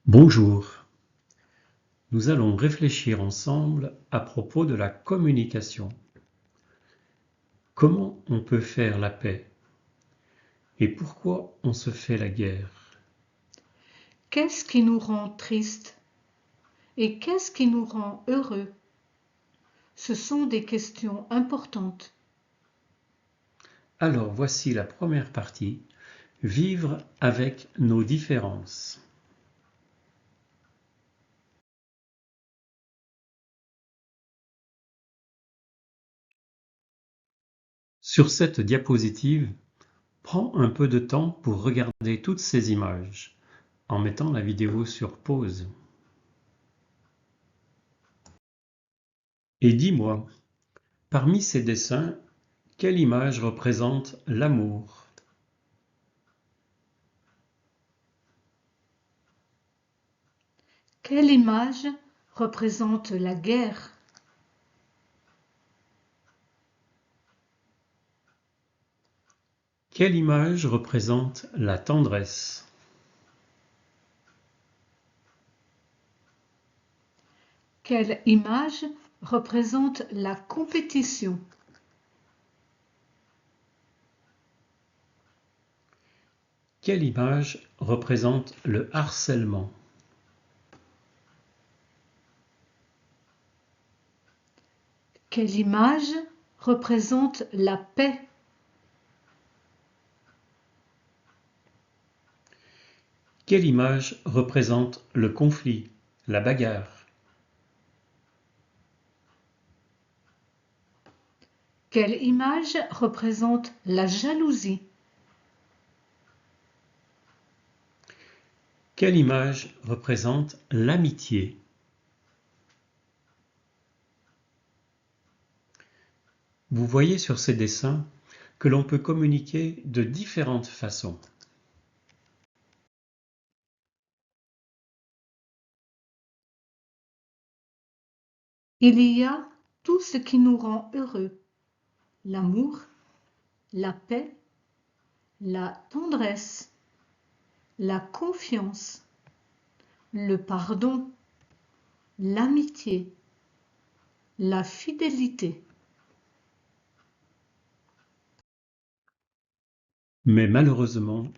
Bonjour, nous allons réfléchir ensemble à propos de la communication. Comment on peut faire la paix? Et pourquoi on se fait la guerre? Qu'est-ce qui nous rend tristes et qu'est-ce qui nous rend heureux? Ce sont des questions importantes. Alors voici la première partie, vivre avec nos différences. Sur cette diapositive, prends un peu de temps pour regarder toutes ces images, en mettant la vidéo sur pause. Et dis-moi, parmi ces dessins, quelle image représente l'amour? Quelle image représente la guerre? Quelle image représente la tendresse? Quelle image représente la compétition? Quelle image représente le harcèlement? Quelle image représente la paix? Quelle image représente le conflit, la bagarre? Quelle image représente la jalousie? Quelle image représente l'amitié? Vous voyez sur ces dessins que l'on peut communiquer de différentes façons. Il y a tout ce qui nous rend heureux: l'amour, la paix, la tendresse, la confiance, le pardon, l'amitié, la fidélité. Mais malheureusement,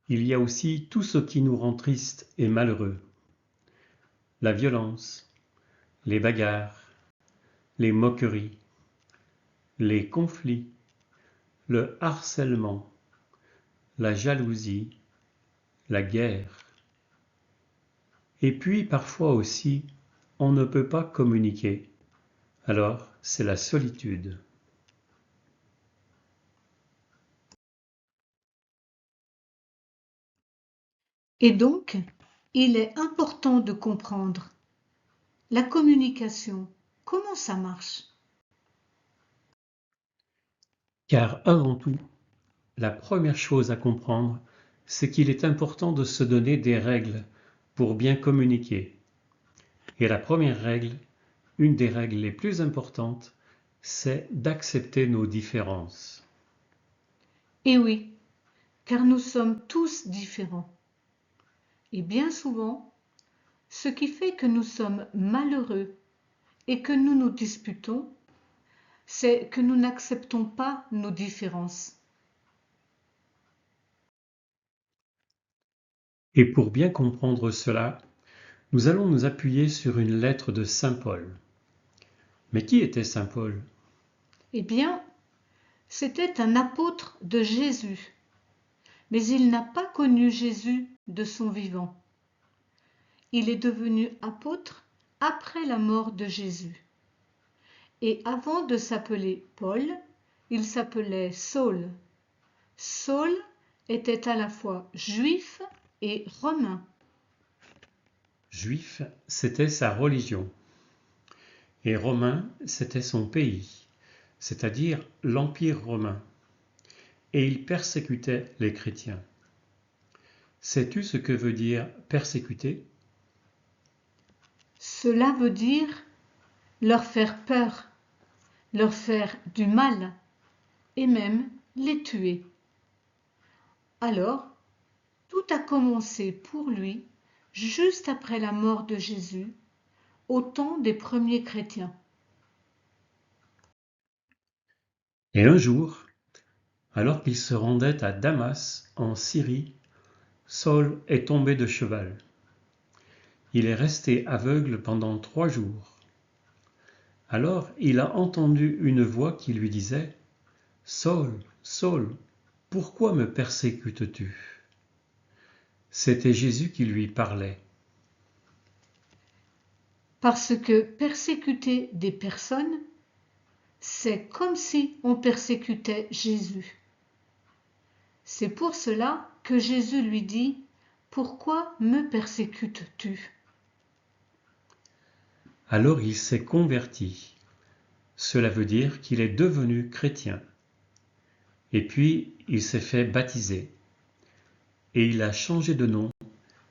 il y a aussi tout ce qui nous rend tristes et malheureux. La violence, les bagarres, les moqueries, les conflits, le harcèlement, la jalousie, la guerre. Et puis parfois aussi, on ne peut pas communiquer. Alors, c'est la solitude. Et donc, il est important de comprendre la communication, comment ça marche. Car avant tout, la première chose à comprendre, c'est qu'il est important de se donner des règles pour bien communiquer. Et la première règle, une des règles les plus importantes, c'est d'accepter nos différences. Et oui, car nous sommes tous différents. Et bien souvent, ce qui fait que nous sommes malheureux et que nous nous disputons, c'est que nous n'acceptons pas nos différences. Et pour bien comprendre cela, nous allons nous appuyer sur une lettre de Saint Paul. Mais qui était Saint Paul? Eh bien, c'était un apôtre de Jésus, mais il n'a pas connu Jésus de son vivant. Il est devenu apôtre après la mort de Jésus. Et avant de s'appeler Paul, il s'appelait Saul. Saul était à la fois juif et romain. Juif, c'était sa religion. Et romain, c'était son pays, c'est-à-dire l'Empire romain. Et il persécutait les chrétiens. Sais-tu ce que veut dire persécuter? Cela veut dire leur faire peur, leur faire du mal et même les tuer. Alors, tout a commencé pour lui juste après la mort de Jésus, au temps des premiers chrétiens. Et un jour, alors qu'il se rendait à Damas, en Syrie, Saul est tombé de cheval. Il est resté aveugle pendant 3 jours. Alors il a entendu une voix qui lui disait : « Saul, Saul, pourquoi me persécutes-tu ? » C'était Jésus qui lui parlait. Parce que persécuter des personnes, c'est comme si on persécutait Jésus. C'est pour cela que Jésus lui dit : « Pourquoi me persécutes-tu ? » Alors il s'est converti. Cela veut dire qu'il est devenu chrétien. Et puis il s'est fait baptiser. Et il a changé de nom.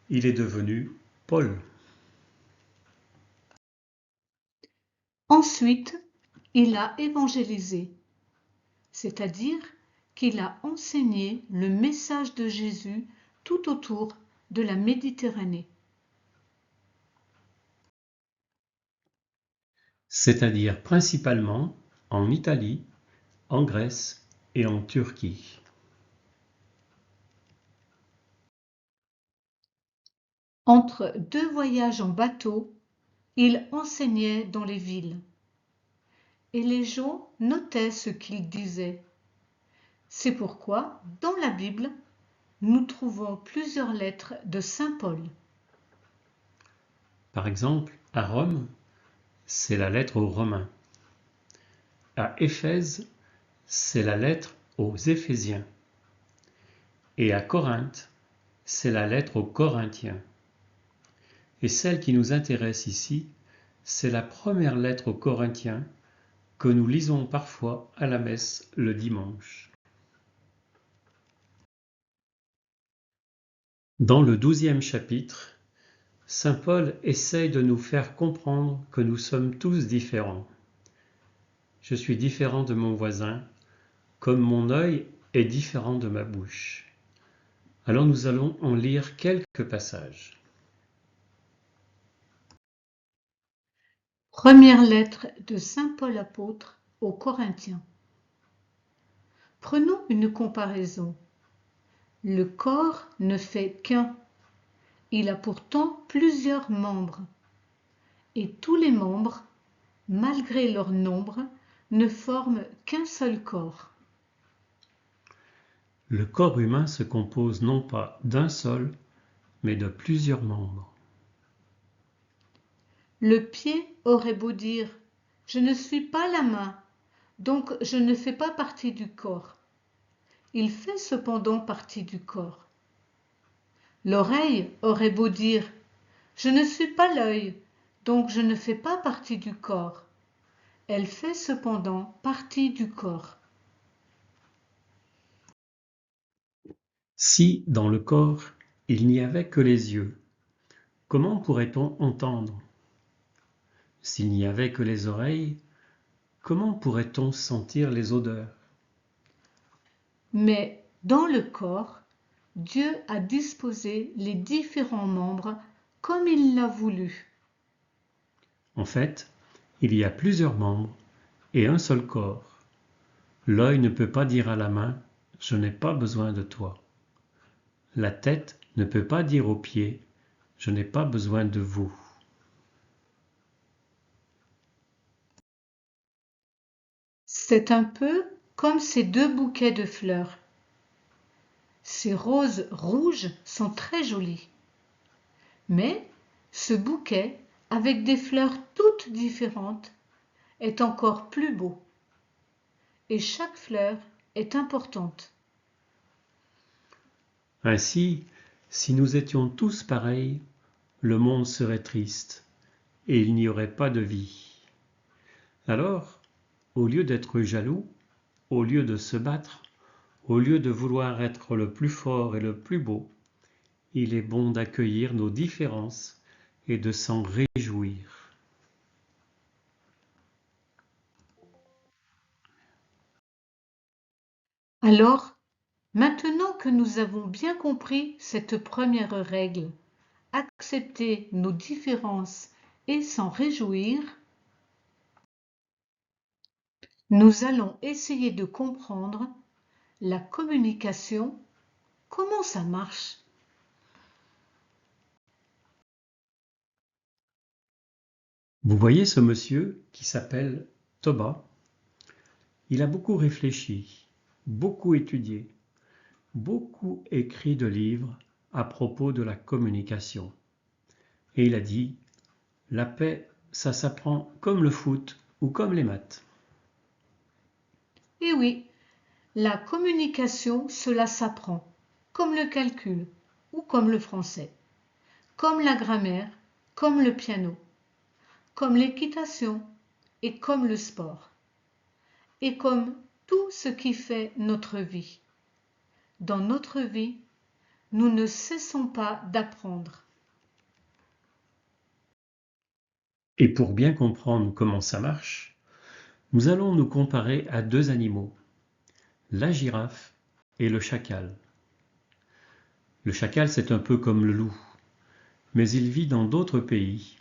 Il est devenu Paul. Ensuite, il a évangélisé, c'est-à-dire qu'il a enseigné le message de Jésus tout autour de la Méditerranée. C'est-à-dire principalement en Italie, en Grèce et en Turquie. Entre 2 voyages en bateau, il enseignait dans les villes. Et les gens notaient ce qu'il disait. C'est pourquoi, dans la Bible, nous trouvons plusieurs lettres de saint Paul. Par exemple, à Rome, c'est la lettre aux Romains. À Éphèse, c'est la lettre aux Éphésiens. Et à Corinthe, c'est la lettre aux Corinthiens. Et celle qui nous intéresse ici, c'est la première lettre aux Corinthiens que nous lisons parfois à la messe le dimanche. Dans le 12e chapitre, saint Paul essaye de nous faire comprendre que nous sommes tous différents. Je suis différent de mon voisin, comme mon œil est différent de ma bouche. Alors nous allons en lire quelques passages. Première lettre de saint Paul apôtre aux Corinthiens. Prenons une comparaison. Le corps ne fait qu'un. Il a pourtant plusieurs membres. Et tous les membres, malgré leur nombre, ne forment qu'un seul corps. Le corps humain se compose non pas d'un seul, mais de plusieurs membres. Le pied aurait beau dire : « Je ne suis pas la main, donc je ne fais pas partie du corps. » Il fait cependant partie du corps. L'oreille aurait beau dire : « Je ne suis pas l'œil, donc je ne fais pas partie du corps. » Elle fait cependant partie du corps. Si, dans le corps, il n'y avait que les yeux, comment pourrait-on entendre ? S'il n'y avait que les oreilles, comment pourrait-on sentir les odeurs ? Mais dans le corps, Dieu a disposé les différents membres comme il l'a voulu. En fait, il y a plusieurs membres et un seul corps. L'œil ne peut pas dire à la main : « Je n'ai pas besoin de toi ». La tête ne peut pas dire aux pieds : « Je n'ai pas besoin de vous ». C'est un peu comme ces 2 bouquets de fleurs. Ces roses rouges sont très jolies. Mais ce bouquet, avec des fleurs toutes différentes, est encore plus beau. Et chaque fleur est importante. Ainsi, si nous étions tous pareils, le monde serait triste et il n'y aurait pas de vie. Alors, au lieu d'être jaloux, au lieu de se battre, au lieu de vouloir être le plus fort et le plus beau, il est bon d'accueillir nos différences et de s'en réjouir. Alors, maintenant que nous avons bien compris cette première règle, accepter nos différences et s'en réjouir, nous allons essayer de comprendre la communication, comment ça marche. Vous voyez ce monsieur qui s'appelle Toba? Il a beaucoup réfléchi, beaucoup étudié, beaucoup écrit de livres à propos de la communication. Et il a dit, la paix, ça s'apprend comme le foot ou comme les maths. Et oui, la communication, cela s'apprend, comme le calcul ou comme le français, comme la grammaire, comme le piano, comme l'équitation et comme le sport, et comme tout ce qui fait notre vie. Dans notre vie, nous ne cessons pas d'apprendre. Et pour bien comprendre comment ça marche, nous allons nous comparer à deux animaux, la girafe et le chacal. Le chacal, c'est un peu comme le loup, mais il vit dans d'autres pays,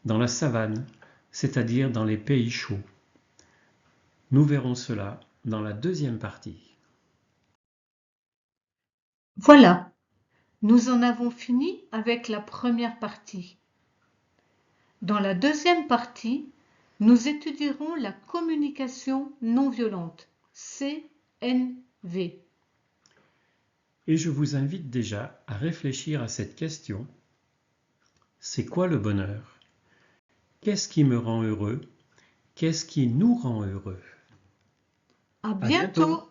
dans la savane, c'est-à-dire dans les pays chauds. Nous verrons cela dans la deuxième partie. Voilà, nous en avons fini avec la première partie. Dans la deuxième partie, nous étudierons la communication non violente, CNV. Et je vous invite déjà à réfléchir à cette question. C'est quoi le bonheur? Qu'est-ce qui me rend heureux? Qu'est-ce qui nous rend heureux? À À bientôt! bientôt!